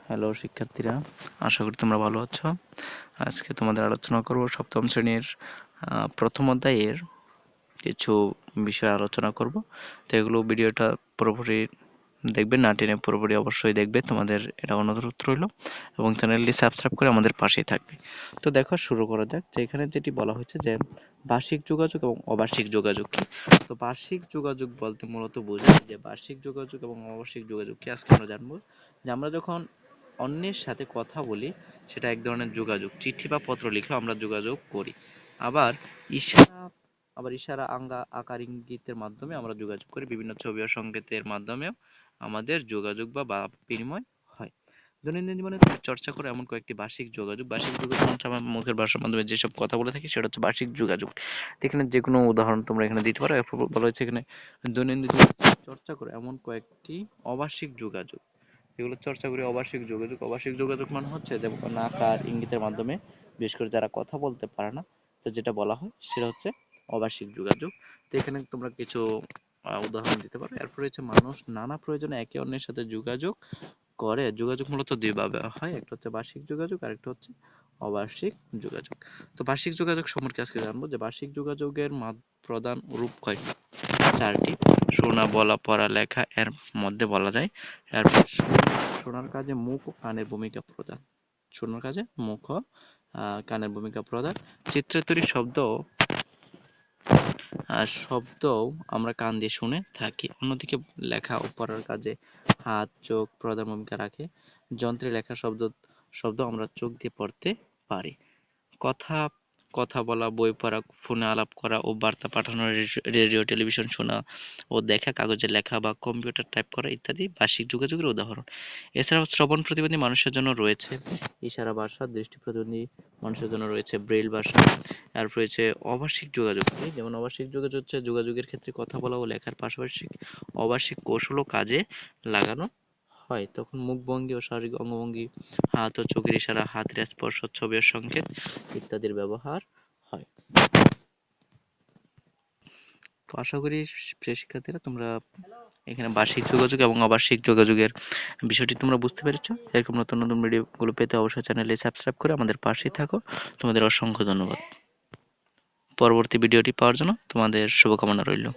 Hello শিক্ষার্থীরা, আশা করি তোমরা ভালো আছো। আজকে তোমাদের আলোচনা করব সপ্তম শ্রেণীর প্রথম অধ্যায়ের কিছু বিষয় আলোচনা করব। তো এগুলো ভিডিওটা পুরোপুরি দেখবে, না টেনে পুরোপুরি অবশ্যই দেখবে, তোমাদের এটা অনুরোধ রইল, এবং চ্যানেলটি সাবস্ক্রাইব করে আমাদের পাশেই থাকবে। তো দেখো, শুরু করা যাক। যে এখানে যেটি বলা হয়েছে যে বার্ষিক যোগাযোগ এবং অবার্ষিক যোগাযোগ কি। তো বার্ষিক যোগাযোগ বলতে মূলত বোঝায় যে বার্ষিক যোগাযোগ এবং অবার্ষিক যোগাযোগ কি আজকে আমরা জানবো। যে আমরা যখন অন্যের সাথে কথা বলি সেটা এক ধরনের যোগাযোগ, চিঠি বা পত্র লিখে আমরা যোগাযোগ করি। আবার ইশারা ইশারা আকার ইঙ্গিতের মাধ্যমে আমরা যোগাযোগ করি। বিভিন্ন ছবি ও সংকেতের মাধ্যমেও আমাদের যোগাযোগ বা বিনিময় হয়। দৈনন্দিন জীবনে তুমি চর্চা করো এমন কয়েকটি বার্ষিক যোগাযোগ। বার্ষিক যোগাযোগ মানে আমরা মুখের ভাষার মাধ্যমে যেসব কথা বলে থাকি সেটা হচ্ছে বার্ষিক যোগাযোগ। এখানে যে কোনো উদাহরণ তোমরা এখানে দিতে পারো। এরপর বলা হয়েছে এখানে দৈনন্দিন জীবনে চর্চা করো এমন কয়েকটি অবার্ষিক যোগাযোগ। এগুলো চর্চা করি অবার্ষিক যোগাযোগ। অবার্ষিক যোগাযোগ মানে হচ্ছে যেমন আকার ইঙ্গিতের মাধ্যমে, বিশেষ করে যারা কথা বলতে পারে না, তো যেটা বলা হয় সেটা হচ্ছে অবার্ষিক যোগাযোগ। তো এখানে তোমরা কিছু উদাহরণ দিতে পারো। এরপর হচ্ছে মানুষ নানা প্রয়োজনে একে অন্যের সাথে যোগাযোগ করে। যোগাযোগ মূলত দুই ভাবে হয়, একটা হচ্ছে বার্ষিক যোগাযোগ আর একটা হচ্ছে অবার্ষিক যোগাযোগ। তো বার্ষিক যোগাযোগ সম্পর্কে আজকে জানবো যে বার্ষিক যোগাযোগের প্রধান রূপ কয়টি? চারটি। শোনা, বলা, পড়া, লেখা এর মধ্যে বলা যায়। এরপর শোনার কাজে মুখ ও কানের ভূমিকা প্রদান। শোনার কাজে মুখ ও কানের ভূমিকা প্রদান। চিত্রের তৈরি শব্দও আমরা কান দিয়ে শুনে থাকি। অন্যদিকে লেখা ও পড়ার কাজে হাত, চোখ প্রধান ভূমিকা রাখে। যন্ত্রে লেখা শব্দ আমরা চোখ দিয়ে পড়তে পারি। কথা কথা বলা, বই পড়া, ফোনে আলাপ করা ও বার্তা পাঠানো, রেডিও টেলিভিশন শোনা ও দেখা, কাগজে লেখা বা কম্পিউটার টাইপ করা ইত্যাদি বার্ষিক যোগাযোগের উদাহরণ। এছাড়াও শ্রবণ প্রতিবন্ধী মানুষের জন্য রয়েছে ইশারা ভাষা, দৃষ্টি প্রতিবন্ধী মানুষের জন্য রয়েছে ব্রেইল ভাষা। আর রয়েছে অবার্ষিক যোগাযোগ। যেমন অবার্ষিক যোগাযোগ হচ্ছে যোগাযোগের ক্ষেত্রে কথা বলা ও লেখার পাশাপাশি অবার্ষিক কৌশলও কাজে লাগানো হয়। তখন মুখভঙ্গি ও শারীরিক অঙ্গভঙ্গি, হাত ও চোখের ইশারা, হাতের স্পর্শ, ছবি ও সংকেত ইত্যাদির ব্যবহার হয়। তো আশা করি প্রিয় শিক্ষার্থীরা, তোমরা এখানে বার্ষিক যোগাযোগ এবং অবার্ষিক যোগাযোগের বিষয়টি তোমরা বুঝতে পেরেছো। এরকম নতুন নতুন ভিডিওগুলো পেতে অবশ্যই চ্যানেলে সাবস্ক্রাইব করে আমাদের পাশেই থাকো। তোমাদের অসংখ্য ধন্যবাদ। পরবর্তী ভিডিওটি পাওয়ার জন্য তোমাদের শুভকামনা রইল।